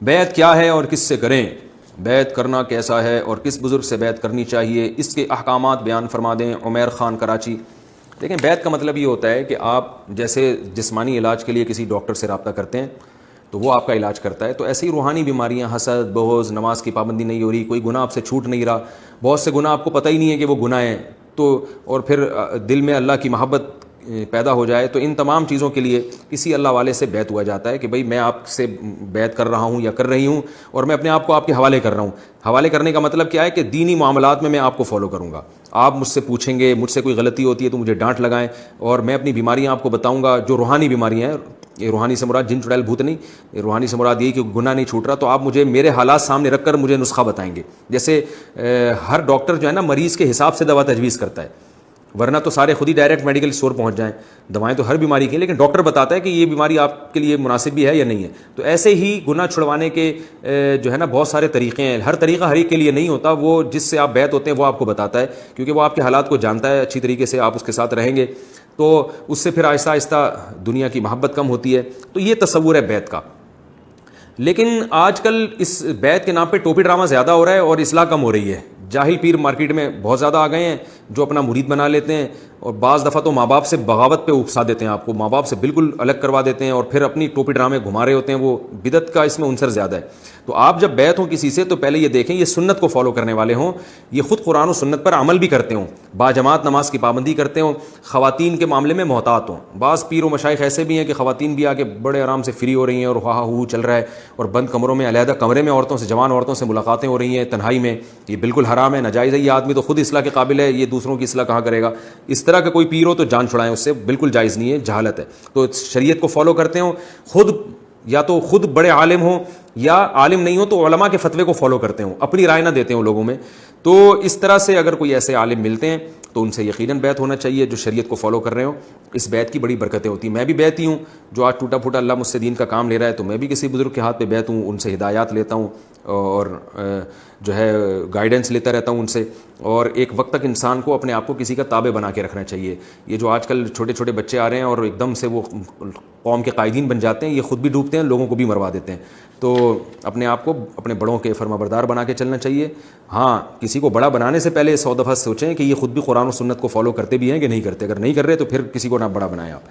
بیعت کیا ہے اور کس سے کریں، بیعت کرنا کیسا ہے اور کس بزرگ سے بیعت کرنی چاہیے، اس کے احکامات بیان فرما دیں عمیر خان کراچی۔ دیکھیں بیعت کا مطلب یہ ہوتا ہے کہ آپ جیسے جسمانی علاج کے لیے کسی ڈاکٹر سے رابطہ کرتے ہیں تو وہ آپ کا علاج کرتا ہے، تو ایسے ہی روحانی بیماریاں، حسد، بغض، نماز کی پابندی نہیں ہو رہی، کوئی گناہ آپ سے چھوٹ نہیں رہا، بہت سے گناہ آپ کو پتہ ہی نہیں ہے کہ وہ گناہ ہیں، تو اور پھر دل میں اللہ کی محبت پیدا ہو جائے، تو ان تمام چیزوں کے لیے کسی اللہ والے سے بیعت ہوا جاتا ہے کہ بھئی میں آپ سے بیعت کر رہا ہوں یا کر رہی ہوں، اور میں اپنے آپ کو آپ کے حوالے کر رہا ہوں۔ حوالے کرنے کا مطلب کیا ہے کہ دینی معاملات میں آپ کو فالو کروں گا، آپ مجھ سے پوچھیں گے، مجھ سے کوئی غلطی ہوتی ہے تو مجھے ڈانٹ لگائیں، اور میں اپنی بیماریاں آپ کو بتاؤں گا جو روحانی بیماریاں ہیں۔ یہ روحانی سے مراد جن چڑیل بھوت نہیں، روحانی سے مراد یہی کہ گناہ نہیں چھوٹ رہا، تو آپ مجھے میرے حالات سامنے رکھ کر مجھے نسخہ بتائیں گے۔ جیسے ہر ڈاکٹر جو ہے نا مریض کے حساب سے دوا تجویز کرتا ہے، ورنہ تو سارے خود ہی ڈائریکٹ میڈیکل اسٹور پہنچ جائیں، دوائیں تو ہر بیماری کی ہیں، لیکن ڈاکٹر بتاتا ہے کہ یہ بیماری آپ کے لیے مناسب بھی ہے یا نہیں ہے۔ تو ایسے ہی گناہ چھڑوانے کے جو ہے نا بہت سارے طریقے ہیں، ہر طریقہ ہر ایک کے لیے نہیں ہوتا، وہ جس سے آپ بیعت ہوتے ہیں وہ آپ کو بتاتا ہے، کیونکہ وہ آپ کے حالات کو جانتا ہے اچھی طریقے سے، آپ اس کے ساتھ رہیں گے تو اس سے پھر آہستہ آہستہ دنیا کی محبت کم ہوتی ہے۔ تو یہ تصور ہے بیعت کا۔ لیکن آج کل اس بیعت کے نام پہ ٹوپی ڈرامہ زیادہ ہو رہا ہے اور اصلاح کم ہو رہی ہے۔ جاہل پیر مارکیٹ میں بہت زیادہ آ گئے ہیں جو اپنا مرید بنا لیتے ہیں، اور بعض دفعہ تو ماں باپ سے بغاوت پہ اکسا دیتے ہیں، آپ کو ماں باپ سے بالکل الگ کروا دیتے ہیں، اور پھر اپنی ٹوپی ڈرامے گھما رہے ہوتے ہیں۔ وہ بدعت کا اس میں عنصر زیادہ ہے۔ تو آپ جب بیعت ہوں کسی سے تو پہلے یہ دیکھیں یہ سنت کو فالو کرنے والے ہوں، یہ خود قرآن و سنت پر عمل بھی کرتے ہوں، باجماعت نماز کی پابندی کرتے ہوں، خواتین کے معاملے میں محتاط ہوں۔ بعض پیر و مشائخ ایسے بھی ہیں کہ خواتین بھی آگے بڑے آرام سے فری ہو رہی ہیں اور ہا ہو چل رہا ہے، اور بند کمروں میں علیحدہ کمرے میں عورتوں سے، جوان عورتوں سے ملاقاتیں ہو رہی ہیں تنہائی میں، یہ بالکل حرام ہے، ناجائز ہے۔ یہ آدمی تو خود اصلاح کے قابل ہے، یہ دوسروں کی اصلاح کہاں کرے گا؟ اس طرح کا کوئی پیر ہو تو جان چھڑائیں اس سے، بالکل جائز نہیں ہے، جہالت ہے۔ تو شریعت کو فالو کرتے ہوں، خود یا تو خود بڑے عالم ہوں یا عالم نہیں ہو تو علماء کے فتوے کو فالو کرتے ہوں، اپنی رائے نہ دیتے ہوں لوگوں میں۔ تو اس طرح سے اگر کوئی ایسے عالم ملتے ہیں تو ان سے یقیناً بیعت ہونا چاہیے جو شریعت کو فالو کر رہے ہوں۔ اس بیعت کی بڑی برکتیں ہوتی ہیں۔ میں بھی بیعتی ہوں، جو آج ٹوٹا پھوٹا اللہ مجھ سے دین کا کام لے رہا ہے تو میں بھی کسی بزرگ کے ہاتھ پہ بیعت ہوں، ان سے ہدایات لیتا ہوں اور جو ہے گائیڈنس لیتا رہتا ہوں ان سے۔ اور ایک وقت تک انسان کو اپنے آپ کو کسی کا تابع بنا کے رکھنا چاہیے۔ یہ جو آج کل چھوٹے چھوٹے بچے آ رہے ہیں اور ایک دم سے وہ قوم کے قائدین بن جاتے ہیں، یہ خود بھی ڈوبتے ہیں، لوگوں کو بھی مروا دیتے ہیں۔ تو اپنے آپ کو اپنے بڑوں کے فرما بردار بنا کے چلنا چاہیے۔ ہاں، کسی کو بڑا بنانے سے پہلے 100 دفعہ سوچیں کہ یہ خود بھی قرآن و سنت کو فالو کرتے بھی ہیں کہ نہیں کرتے۔ اگر نہیں کر رہے تو پھر کسی کو نہ بڑا بنائیں آپ۔